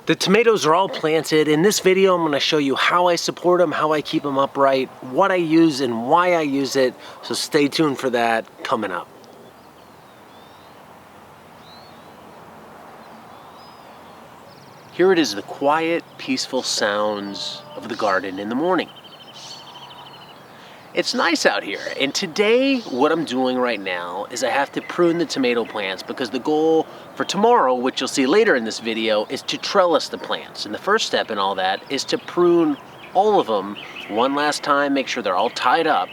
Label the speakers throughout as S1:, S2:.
S1: The tomatoes are all planted. In this video, I'm gonna show you how I support them, how I keep them upright, what I use and why I use it. So stay tuned for that coming up. Here it is, the quiet, peaceful sounds of the garden in the morning. It's nice out here, and today what I'm doing right now is I have to prune the tomato plants because the goal for tomorrow, which you'll see later in this video, is to trellis the plants. And the first step in all that is to prune all of them one last time, make sure they're all tied up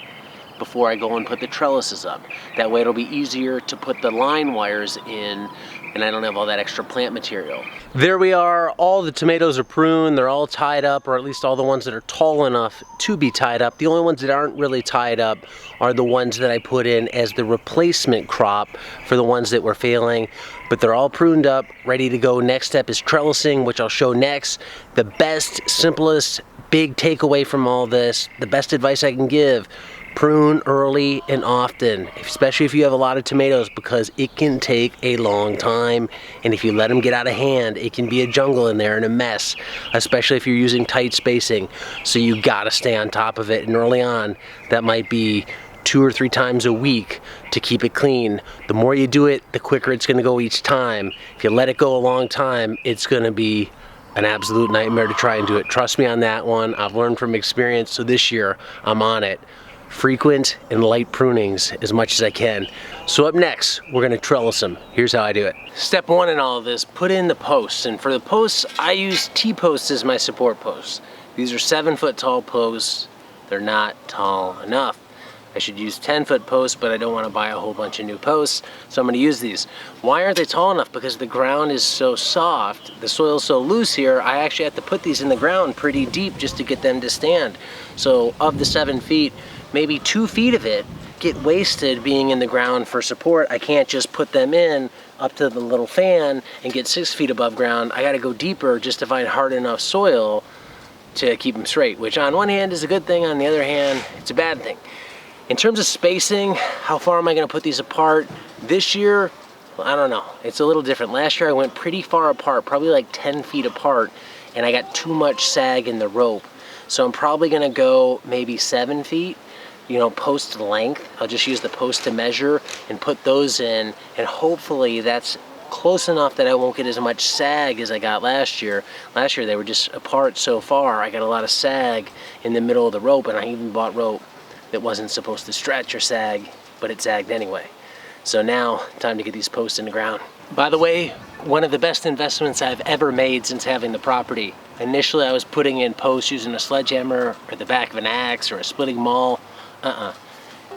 S1: before I go and put the trellises up. That way it'll be easier to put the line wires in and I don't have all that extra plant material. There we are, all the tomatoes are pruned, they're all tied up, or at least all the ones that are tall enough to be tied up. The only ones that aren't really tied up are the ones that I put in as the replacement crop for the ones that were failing, but they're all pruned up, ready to go. Next step is trellising, which I'll show next. The best, simplest, big takeaway from all this, the best advice I can give: prune early and often, especially if you have a lot of tomatoes, because it can take a long time, and if you let them get out of hand, it can be a jungle in there and a mess, especially if you're using tight spacing. So you gotta stay on top of it, and early on, that might be 2 or 3 times a week to keep it clean. The more you do it, the quicker it's gonna go each time. If you let it go a long time, it's gonna be an absolute nightmare to try and do it. Trust me on that one. I've learned from experience, so this year I'm on it. Frequent and light prunings as much as I can. So up next, we're gonna trellis them. Here's how I do it. Step 1 in all of this, put in the posts. And for the posts, I use T-posts as my support posts. These are 7-foot tall posts. They're not tall enough. I should use 10-foot posts, but I don't wanna buy a whole bunch of new posts, so I'm gonna use these. Why aren't they tall enough? Because the ground is so soft, the soil's so loose here, I actually have to put these in the ground pretty deep just to get them to stand. So of the 7 feet, maybe 2 feet of it get wasted being in the ground for support. I can't just put them in up to the little fan and get 6 feet above ground. I gotta go deeper just to find hard enough soil to keep them straight, which on one hand is a good thing, on the other hand, it's a bad thing. In terms of spacing, how far am I gonna put these apart? This year, well, I don't know, it's a little different. Last year I went pretty far apart, probably like 10 feet apart, and I got too much sag in the rope. So I'm probably gonna go maybe 7 feet, you know, post length. I'll just use the post to measure and put those in, and hopefully that's close enough that I won't get as much sag as I got last year. Last year they were just apart so far, I got a lot of sag in the middle of the rope, and I even bought rope that wasn't supposed to stretch or sag, but it sagged anyway. So now, time to get these posts in the ground. By the way, one of the best investments I've ever made since having the property. Initially I was putting in posts using a sledgehammer or the back of an axe or a splitting maul.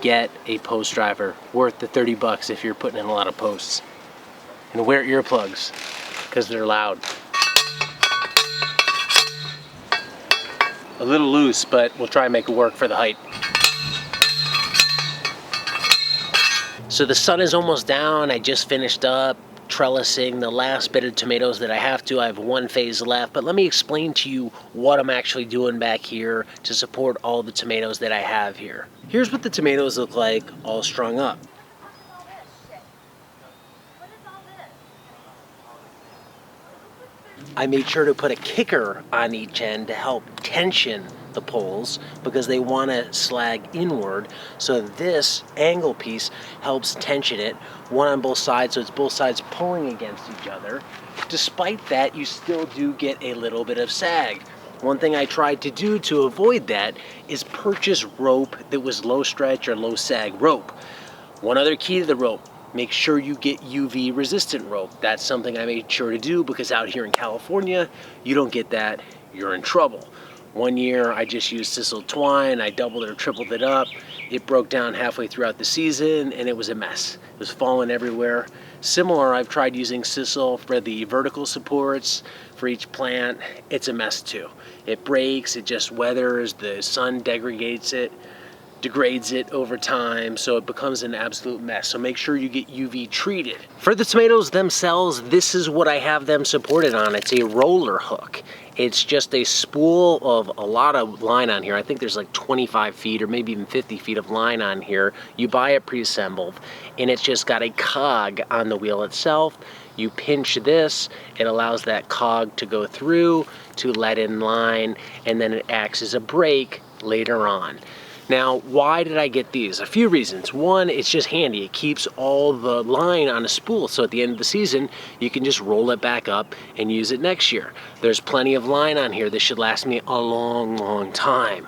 S1: Get a post driver, worth the 30 bucks if you're putting in a lot of posts. And wear earplugs, because they're loud. A little loose, but we'll try and make it work for the height. So the sun is almost down. I just finished up trellising the last bit of tomatoes that I have to. I have 1 phase left, but let me explain to you what I'm actually doing back here to support all the tomatoes that I have here. Here's what the tomatoes look like all strung up. I made sure to put a kicker on each end to help tension the poles because they want to slag inward. So this angle piece helps tension it, one on both sides, so it's both sides pulling against each other. Despite that, you still do get a little bit of sag. One thing I tried to do to avoid that is purchase rope that was low stretch or low sag rope. One other key to the rope: make sure you get UV resistant rope. That's something I made sure to do because out here in California, you don't get that, you're in trouble. One year I just used sisal twine, I doubled or tripled it up. It broke down halfway throughout the season and it was a mess. It was falling everywhere. Similar, I've tried using sisal for the vertical supports for each plant. It's a mess too. It breaks, it just weathers, the sun degrades it over time, so it becomes an absolute mess. So make sure you get UV treated. For the tomatoes themselves, this is what I have them supported on. It's a roller hook. It's just a spool of a lot of line on here. I think there's like 25 feet or maybe even 50 feet of line on here. You buy it pre-assembled, and it's just got a cog on the wheel itself. You pinch this, it allows that cog to go through to let in line, and then it acts as a brake later on. Now, why did I get these? A few reasons. One, it's just handy. It keeps all the line on a spool, so at the end of the season, you can just roll it back up and use it next year. There's plenty of line on here. This should last me a long, long time.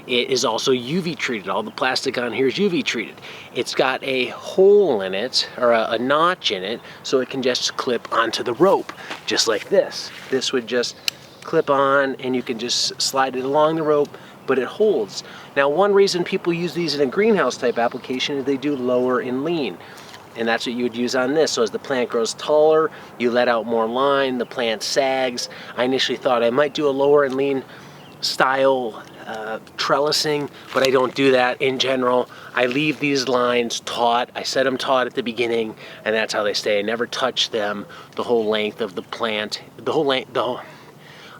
S1: It is also UV treated. All the plastic on here is UV treated. It's got a hole in it, or a notch in it, so it can just clip onto the rope, just like this. This would just clip on, and you can just slide it along the rope, but it holds. Now, one reason people use these in a greenhouse type application is they do lower in lean. And that's what you would use on this. So as the plant grows taller, you let out more line, the plant sags. I initially thought I might do a lower in lean style trellising, but I don't do that in general. I leave these lines taut. I set them taut at the beginning, and that's how they stay. I never touch them the whole length of the plant.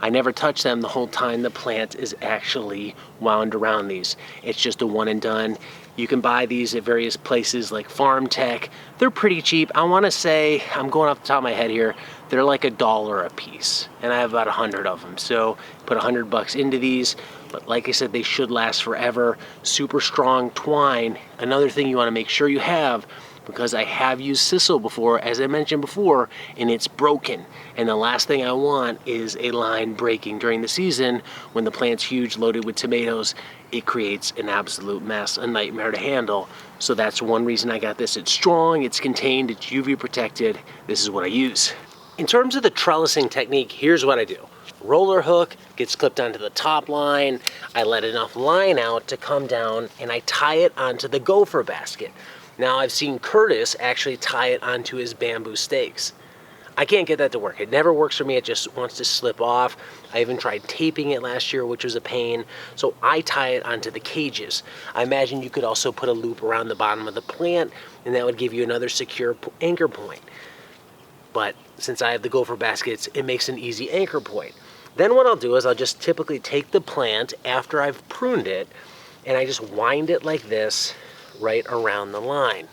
S1: I never touch them the whole time the plant is actually wound around these. It's just a one and done. You can buy these at various places like Farm Tech. They're pretty cheap. I want to say, I'm going off the top of my head here, they're like $1 a piece, and I have about 100 of them. So put $100 into these, but like I said, they should last forever. Super strong twine. Another thing you want to make sure you have, because I have used sisal before, as I mentioned before, and it's broken. And the last thing I want is a line breaking during the season when the plant's huge, loaded with tomatoes. It creates an absolute mess, a nightmare to handle. So that's one reason I got this. It's strong, it's contained, it's UV protected. This is what I use. In terms of the trellising technique, here's what I do. Roller hook gets clipped onto the top line. I let enough line out to come down, and I tie it onto the gopher basket. Now, I've seen Curtis actually tie it onto his bamboo stakes. I can't get that to work. It never works for me. It just wants to slip off. I even tried taping it last year, which was a pain. So I tie it onto the cages. I imagine you could also put a loop around the bottom of the plant, and that would give you another secure anchor point. But since I have the gopher baskets, it makes an easy anchor point. Then what I'll do is I'll just typically take the plant after I've pruned it, and I just wind it like this right around the line.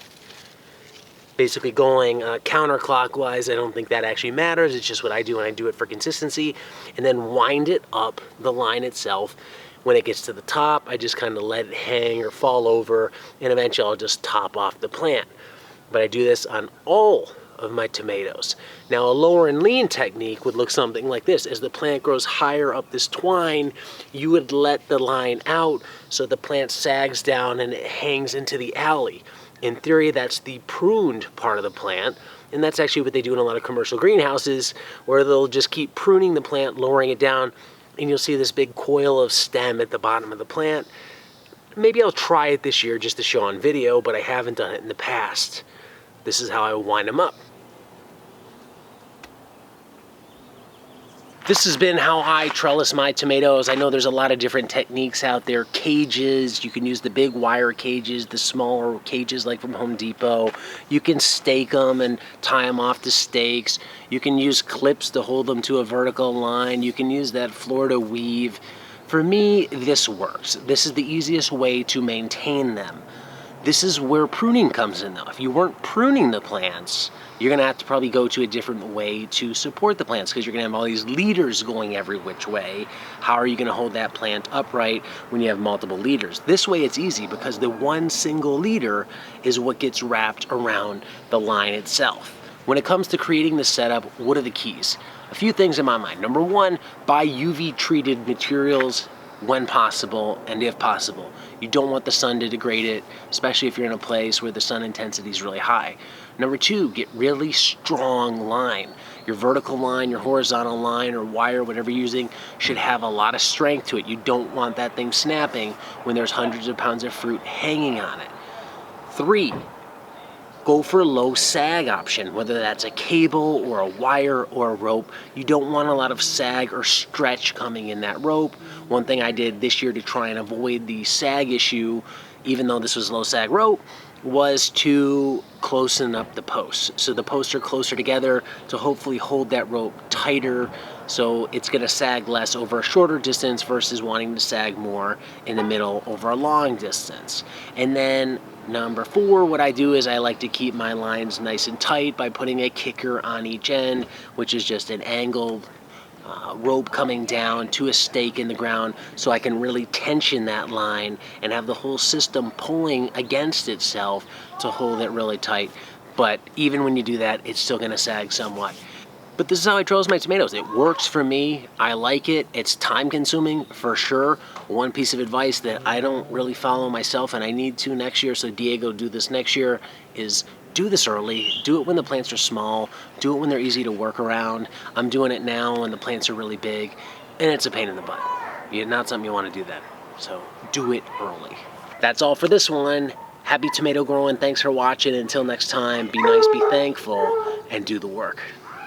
S1: Basically going counterclockwise. I don't think that actually matters. It's just what I do, and I do it for consistency. And then wind it up the line itself. When it gets to the top, I just kind of let it hang or fall over, and eventually I'll just top off the plant. But I do this on all of my tomatoes. Now, a lower and lean technique would look something like this. As the plant grows higher up this twine, you would let the line out so the plant sags down and it hangs into the alley. In theory, that's the pruned part of the plant, and that's actually what they do in a lot of commercial greenhouses, where they'll just keep pruning the plant, lowering it down, and you'll see this big coil of stem at the bottom of the plant. Maybe I'll try it this year just to show on video, but I haven't done it in the past. This is how I wind them up. This has been how I trellis my tomatoes. I know there's a lot of different techniques out there. Cages, you can use the big wire cages, the smaller cages like from Home Depot. You can stake them and tie them off to stakes. You can use clips to hold them to a vertical line. You can use that Florida weave. For me, this works. This is the easiest way to maintain them. This is where pruning comes in though. If you weren't pruning the plants, you're gonna have to probably go to a different way to support the plants, because you're gonna have all these leaders going every which way. How are you gonna hold that plant upright when you have multiple leaders? This way it's easy, because the one single leader is what gets wrapped around the line itself. When it comes to creating the setup, what are the keys? A few things in my mind. Number one, buy UV treated materials when possible and if possible. You don't want the sun to degrade it, especially if you're in a place where the sun intensity is really high. Number two, get really strong line. Your vertical line, your horizontal line, or wire, whatever you're using, should have a lot of strength to it. You don't want that thing snapping when there's hundreds of pounds of fruit hanging on it. Three, go for a low sag option, whether that's a cable or a wire or a rope. You don't want a lot of sag or stretch coming in that rope. One thing I did this year to try and avoid the sag issue, even though this was low sag rope, was to closen up the posts. So the posts are closer together to hopefully hold that rope tighter, so it's gonna sag less over a shorter distance versus wanting to sag more in the middle over a long distance. And then Number 4, what I do is I like to keep my lines nice and tight by putting a kicker on each end, which is just an angled rope coming down to a stake in the ground, so I can really tension that line and have the whole system pulling against itself to hold it really tight. But even when you do that, it's still gonna sag somewhat. But this is how I trellis my tomatoes. It works for me. I like it. It's time consuming for sure. One piece of advice that I don't really follow myself and I need to next year, so Diego do this next year, is do this early. Do it when the plants are small. Do it when they're easy to work around. I'm doing it now when the plants are really big, and it's a pain in the butt. It's not something you want to do then. So do it early. That's all for this one. Happy tomato growing. Thanks for watching. Until next time, be nice, be thankful, and do the work.